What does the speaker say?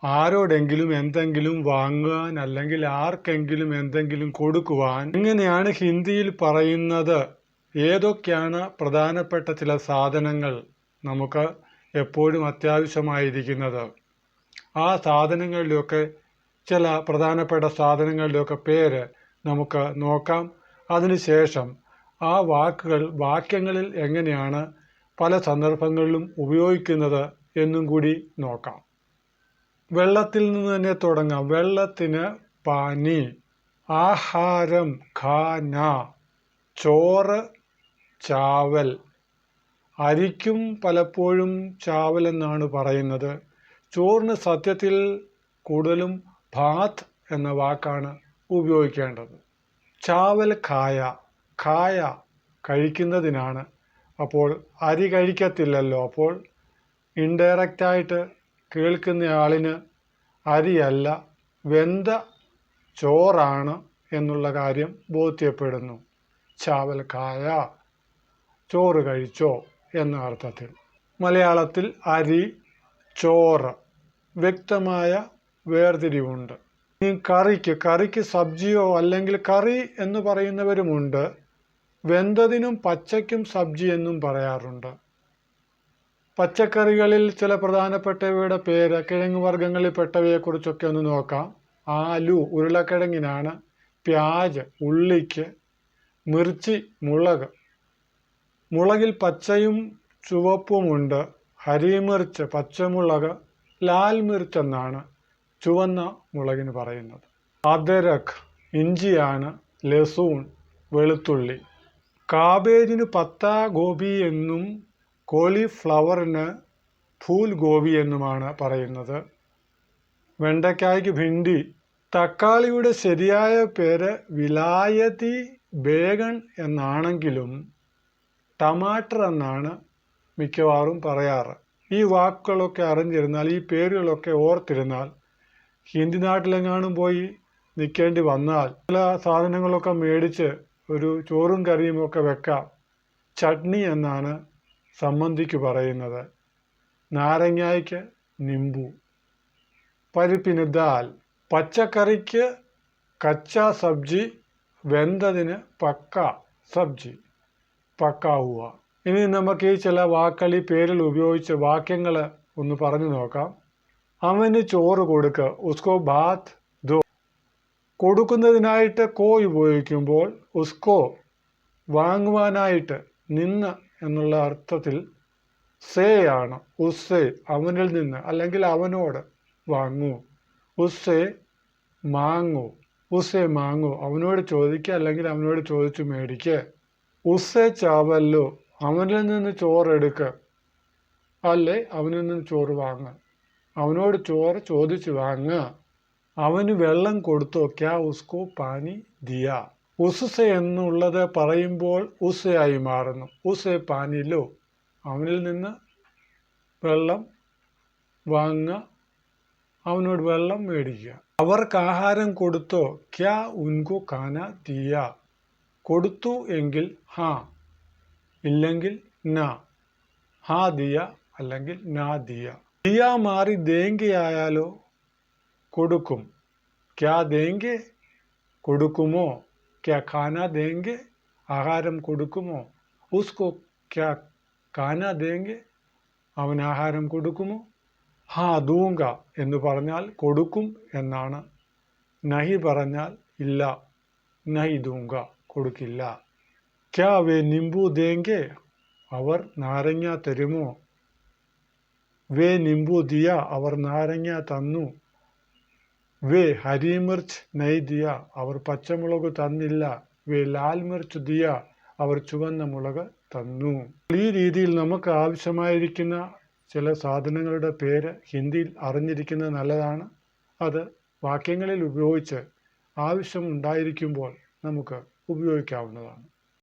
ആരോടെങ്കിലും എന്തെങ്കിലും വാങ്ങുവാൻ അല്ലെങ്കിൽ ആർക്കെങ്കിലും എന്തെങ്കിലും കൊടുക്കുവാൻ എങ്ങനെയാണ് ഹിന്ദിയിൽ പറയുന്നത്? ഏതൊക്കെയാണ് പ്രധാനപ്പെട്ട ചില സാധനങ്ങൾ നമുക്ക് എപ്പോഴും അത്യാവശ്യമായിരിക്കുന്നത്? ആ സാധനങ്ങളിലൊക്കെ ചില പ്രധാനപ്പെട്ട സാധനങ്ങളുടെയൊക്കെ പേര് നമുക്ക് നോക്കാം. അതിനുശേഷം ആ വാക്യങ്ങളിൽ എങ്ങനെയാണ് പല സന്ദർഭങ്ങളിലും ഉപയോഗിക്കുന്നത് എന്നും കൂടി നോക്കാം. വെള്ളത്തിൽ നിന്ന് തന്നെ തുടങ്ങാം. വെള്ളത്തിന് പാനി, ആഹാരം ഖാന, ചോറ് ചാവൽ. അരിക്കും പലപ്പോഴും ചാവൽ എന്നാണ് പറയുന്നത്. ചോറിന് സത്യത്തിൽ കൂടുതലും ഭാത് എന്ന വാക്കാണ് ഉപയോഗിക്കേണ്ടത്. ചാവൽ ഖായ, ഖായ കഴിക്കുന്നതിനാണ്. അപ്പോൾ അരി കഴിക്കത്തില്ലല്ലോ. അപ്പോൾ ഇൻഡയറക്റ്റായിട്ട് കേൾക്കുന്നയാളിന് അരിയല്ല വെന്ത ചോറാണ് എന്നുള്ള കാര്യം ബോധ്യപ്പെടുന്നു. ചാവൽ ഖായ, ചോറ് കഴിച്ചോ എന്ന അർത്ഥത്തിൽ. മലയാളത്തിൽ അരി, ചോറ് വ്യക്തമായ വേർതിരിവുണ്ട്. കറിക്ക് സബ്ജിയോ അല്ലെങ്കിൽ കറി എന്ന് പറയുന്നവരുമുണ്ട്. വെന്തതിനും പച്ചയ്ക്കും സബ്ജി എന്നും പറയാറുണ്ട്. പച്ചക്കറികളിൽ ചില പ്രധാനപ്പെട്ടവയുടെ പേര്, കിഴങ്ങ് വർഗ്ഗങ്ങളിൽപ്പെട്ടവയെക്കുറിച്ചൊക്കെ ഒന്ന് നോക്കാം. ആലു ഉരുളക്കിഴങ്ങിനാണ്, പ്യാജ് ഉള്ളിക്ക്, മിർച്ചി മുളക്, മുളകിൽ പച്ചയും ചുവപ്പുമുണ്ട്. ഹരിമിർച്ച് പച്ചമുളക്, ലാൽ മിർച്ച് എന്നാണ് ചുവന്ന മുളകിന് പറയുന്നത്. അദരക് ഇഞ്ചിയാണ്, ലസൂൺ വെളുത്തുള്ളി. കാബേജിന് പത്താ ഗോബി എന്നും കോളിഫ്ലവറിന് ഫൂൽ ഗോബി എന്നുമാണ് പറയുന്നത്. വെണ്ടയ്ക്കായ്ക്ക് ഭിണ്ടി. തക്കാളിയുടെ ശരിയായ പേര് വിലായതി ബേഗൺ എന്നാണെങ്കിലും ടമാറ്റർ എന്നാണ് മിക്കവാറും പറയാറ്. ഈ വാക്കുകളൊക്കെ അറിഞ്ഞിരുന്നാൽ, ഈ പേരുകളൊക്കെ ഓർത്തിരുന്നാൽ, ഹിന്ദി നാട്ടിലെങ്ങാനും പോയി നിൽക്കേണ്ടി വന്നാൽ ചില സാധനങ്ങളൊക്കെ മേടിച്ച് ഒരു ചോറും കറിയും ഒക്കെ വെക്കാം. ചട്നി എന്നാണ് സമ്മന്തിക്ക് പറയുന്നത്. നാരങ്ങായ്ക്ക് നിംബു. പരിപ്പിന് ദാൽ. പച്ചക്കറിക്ക് കച്ചാ സബ്ജി, വെന്തതിന് പക്ക സബ്ജി, പക്കാ ഹുവ. ഇനി നമുക്ക് ഈ ചില വാക്കളി പേരിൽ ഉപയോഗിച്ച് വാക്യങ്ങൾ ഒന്ന് പറഞ്ഞു നോക്കാം. അവന് ചോറ് കൊടുക്ക്, ഉസ്കോ ഭാത് ദോ. കൊടുക്കുന്നതിനായിട്ട് കോ ഉപയോഗിക്കുമ്പോൾ ഉസ്കോ, വാങ്ങുവാനായിട്ട് നിന്ന് എന്നുള്ള അർത്ഥത്തിൽ സേ ആണ്. ഉസ്സേ അവനിൽ നിന്ന് അല്ലെങ്കിൽ അവനോട് വാങ്ങൂ. ഉസ്സേ മാങ്ങൂ, ഉസ്സേ മാങ്ങൂ അവനോട് ചോദിക്കുക അല്ലെങ്കിൽ അവനോട് ചോദിച്ചു മേടിക്കുക. ഉസ്സേ ചാവല്ലോ അവനിൽ നിന്ന് ചോറെടുക്ക്, അല്ലേ അവനിൽ നിന്ന് ചോറ് വാങ്ങുക. അവനോട് ചോറ് ചോദിച്ചു വാങ്ങുക. അവന് വെള്ളം കൊടുത്തോ, ക്യാ ഉസ്കോ പാനി ദിയ. ഉസ്സേ എന്നുള്ളത് പറയുമ്പോൾ ഉസ്സയായി മാറുന്നു. ഉസ്സേ പാനി ലോ, അവനിൽ നിന്ന് വെള്ളം വാങ്ങുക, അവനോട് വെള്ളം മേടിക്കുക. അവർക്ക് ആഹാരം കൊടുത്തോ, ക്യാ ഉൻകോ ഖാന ദിയ. കൊടുത്തു എങ്കിൽ ഹാ, ഇല്ലെങ്കിൽ നാ. ഹാ ദിയ അല്ലെങ്കിൽ നാ ദിയ. ദിയ മാറി ദേങ്കെ ആയാലോ കൊടുക്കും. ക്യാ ദേങ്കെ, കൊടുക്കുമോ. ക്യാ ഖാന ദേങ്കെ, ആഹാരം കൊടുക്കുമോ. ഉസ്കോ ക്യാ ഖാന ദേങ്കെ, അവൻ ആഹാരം കൊടുക്കുമോ. ഹാ ദൂങ്ക എന്ന് പറഞ്ഞാൽ കൊടുക്കും എന്നാണ്. നഹി പറഞ്ഞാൽ ഇല്ല, നഹി ദൂങ്ക കൊടുക്കില്ല. ക്യാ വേ നിംബു ദേങ്കെ, അവർ നാരങ്ങ തരുമോ. വേ നിംബു ദിയ, അവർ നാരങ്ങ തന്നു. വേ ഹരി മിർച്ച് നൈ ദിയ, അവർ പച്ചമുളക് തന്നില്ല. വേ ലാൽ മിർച്ച് ദിയ, അവർ ചുവന്ന മുളക് തന്നു. ഈ രീതിയിൽ നമുക്ക് ആവശ്യമായിരിക്കുന്ന ചില സാധനങ്ങളുടെ പേര് ഹിന്ദിയിൽ അറിഞ്ഞിരിക്കുന്നത് നല്ലതാണ്. അത് വാക്യങ്ങളിൽ ഉപയോഗിച്ച് ആവശ്യമുണ്ടായിരിക്കുമ്പോൾ നമുക്ക് ഉപയോഗിക്കാവുന്നതാണ്.